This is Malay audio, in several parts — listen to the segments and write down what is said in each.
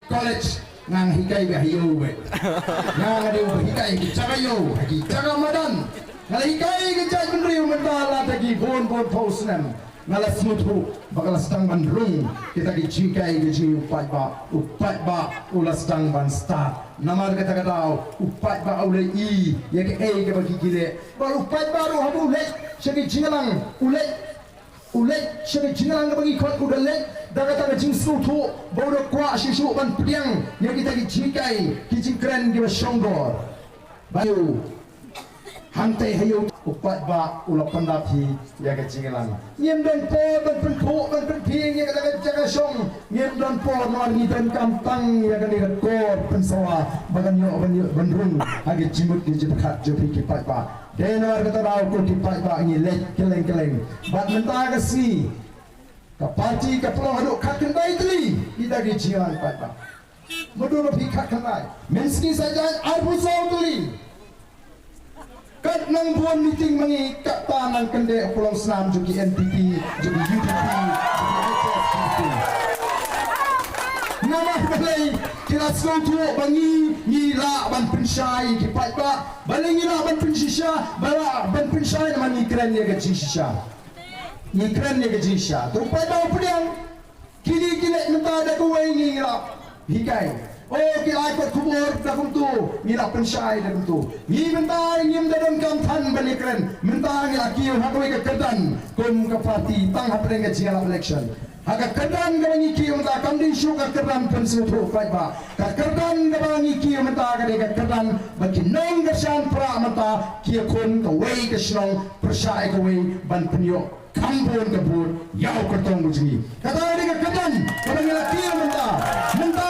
college ngang hikai be hayo be ngang ade hikai ki chagayo haki chagamadan ngala hikai ki chagundriu mandala tagi bon posnan ngala smuthu bakal stang bandrung kita ki jikai ki ji upat ba ulas stang ban start namar kata upat ba ule I ya ke e ke bagi gile ba upat ba ru habu le shegi jingalang ule shegi jingalang ke bagi khot udale daga daga jing smuthu bodo kwa shishu ban piang ya kita ki jikai ki jingkren ki shongor bayu hantai hayo upat ba ulap pendapi ya ke jingalang nyem dan po ban penko ban penping ya ke jaga shong nyem dan po mar ni dan kampang ya ke ni ko pensawa bagan yo bandrung age jimut ki jipkat jopi ki pat ba denar kata raw ko ki pat ba ni lek keleng bat menta ke si ka parti ka pulau haduk kaken bai tli ida ki jingalang pat ba modu pi kaken bai menski saja arbusau tli kat nang buan meeting mangi kat tanang kende pulau senam juga NPP juga UPP nama balai kira selutu bangi nila ban pensyai ki pat ba balai nila ban pensisha bala ban pensai mani keren ya ke shisha ni keren ya ke shisha tu pat ba pediang kini menta ada kuai ni nila hikai oh kita ikut kubur dalam tu ngira pensai dalam tu ni mentang nyem dalam kampan balikren mentang ngira kiu hakoi ke kedan kum ke parti tang hapeng ke jiala election haka kedan ke bangi kiu menta kamdin syu ke kedan pensutu fight ba ka kedan ke bangi kiu menta ke kedan bagi nong ke shan pra menta kiu kun ke wei ke shnong persai ke wei ban penyo kampun ke bur yau ke tong bujini kata ke kedan ke bangi kiu menta menta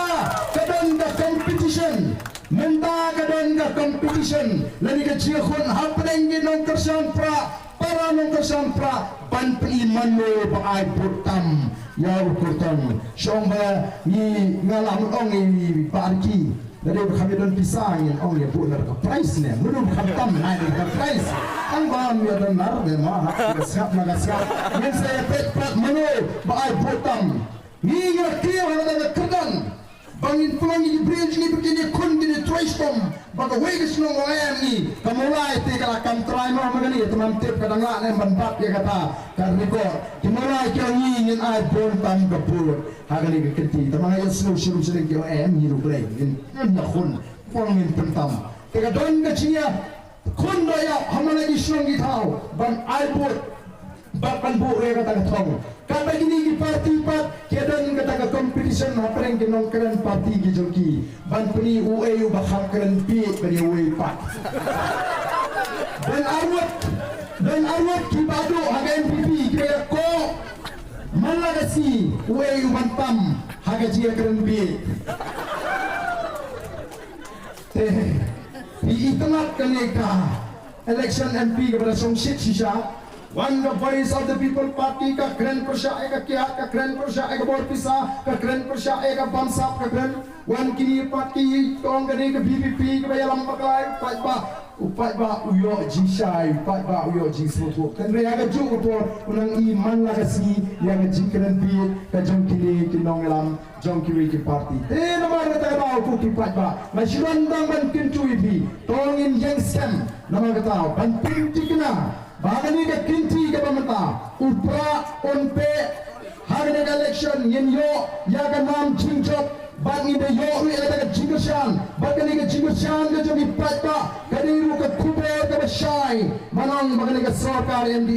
kadan ka competition lani ka jikhon hapeng gi nong kersan pra para nong kersan pra ban iman mo ba ai putam ya putam shomba ni ngalam ong ni parki dari kami don pisang yang ong ya punar ka price ne munum khatam nai ka price ang ba mi don nar de ma siap men saya pet mano ba ai putam ni ngerti ada kedan bangin pelangi di bridge ni begini kun gini tristom baga weges nong ayam ni kamulai te kala kam try mo magani teman tip kadang la ne banbat ya kata karniko kimulai kyo ni ngin ai bon tam kapur hagani ke kenti teman ayo selu sering kyo ayam ni ru breng in na kun pongin pentam te ka don ka chiya kun do ya hamala gi shnong gi thau ban ai bot ban bu re kata thong kata gini di parti pat kedan kata competition hapreng kenong keren parti gi joki ban puni UAU bakal keren pi bani UAU pat dan arwat ki badu haga MPP kira ko malagasi UAU bantam haga jia keren pi di itengat kaneka election MP kepada Songsit Shisha one the voice of the people party ka keren persya ka kiat ka keren persya ka borpisa ka keren persya ka bamsap ka keren one kini party tong gani ka BPP ka bayalam paklai upat ba uyo jishai upat ba uyo jismutu kan rea ka ju ko unang iman la kasi yang jikren bi ka jong kini kinong lam jong kiri ki party namar kata ba ku ki pat ba mashiran dang ban kintu ibi tong in yang scam namar kata ban pinti kena bagani ke kinti ke pementa upra onpe hari election yen yo ya ka nam chingjok bangi de yo ri ada ke jingushan bagani ke jingushan ke jogi pratba kadiru ke kuber ke bashai manang bagani ke sarkar MD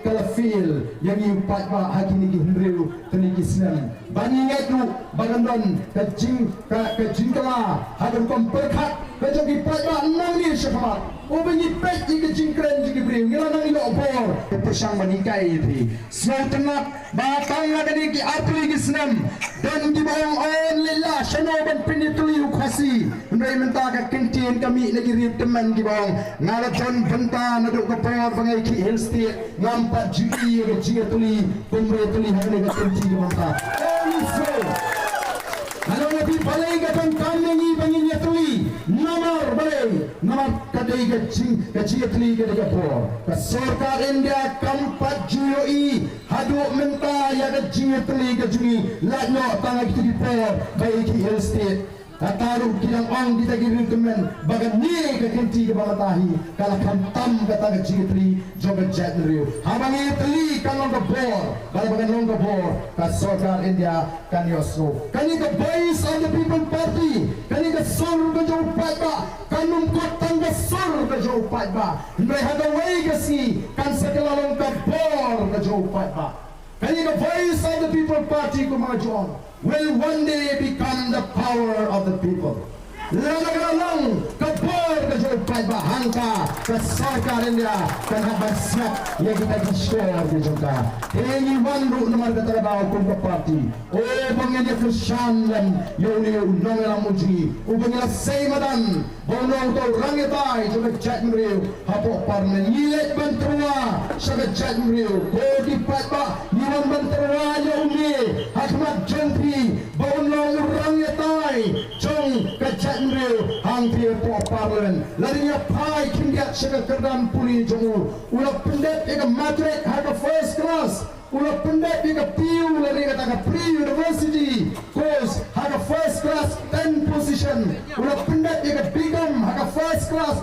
kala feel yang yu patba hakini ki hendriu tani ki snam bangi ngatu bagandon ke jingkala hadan kom perkhat ke jogi patba nang ni syafat Obengi pet jika jingkren jika beri ngilanang ilo opor persang manikai itu semua tenat batang ada di apli gisnam dan di bawang on lillah shano ban pinituli ukhasi ndai menta ka kintin kami lagi rip teman di bawang ngalaton benta naduk ke por bangai ki hill state ngampat jui ke jia tuli pembe tuli hane ka kintin di bawang oh so kalau lebih balai ka ban kami bangi nya tuli nomor balik nomor kadai kecil ke Singapura ke Sarkar India keempat jui haduk mentah ya kecil ke jungi lakno tangan kita di por baik hill state taruh kilang ong kita kirim teman bagan ni ke kenti ke bawah tahi kalau kantam kata kecil joget jet riu habangi teli kan long ke bor kalau bagan long ke bor ke Sarkar India kan yosro kan ini ke Voice of the People Party kan ini ke sur ke jauh patba kan numkotang ke sur ke jauh patba mereka ada way ke si kan sekelah long ke bor ke jauh patba kan ini ke Voice of the People Party kemajuan will one day become the power of the people. Lalang kapur ke jumpa bahangka ke Sarkar India kan habis siap yang kita share di jumpa. Ini wandu nomor kata bawa kumpa parti. Oh bangnya Krishan dan yoni nongela muji. Ubangnya Seimadan. Bongong to rangitai jumpa chat meriu. Hapok parmen yilet banterwa saga chat meriu. Kodi patba yiwan banterwa yoni. Hakmat jentri bongong rangitai jong ke chat hampir parlimen larinya pai kindiat sega kerdam puli jomu ulah pendet ega madrid harga first class ulah pendet ega piu lari kata pre-university course harga first class 10 position ulah pendet ega bigam harga first class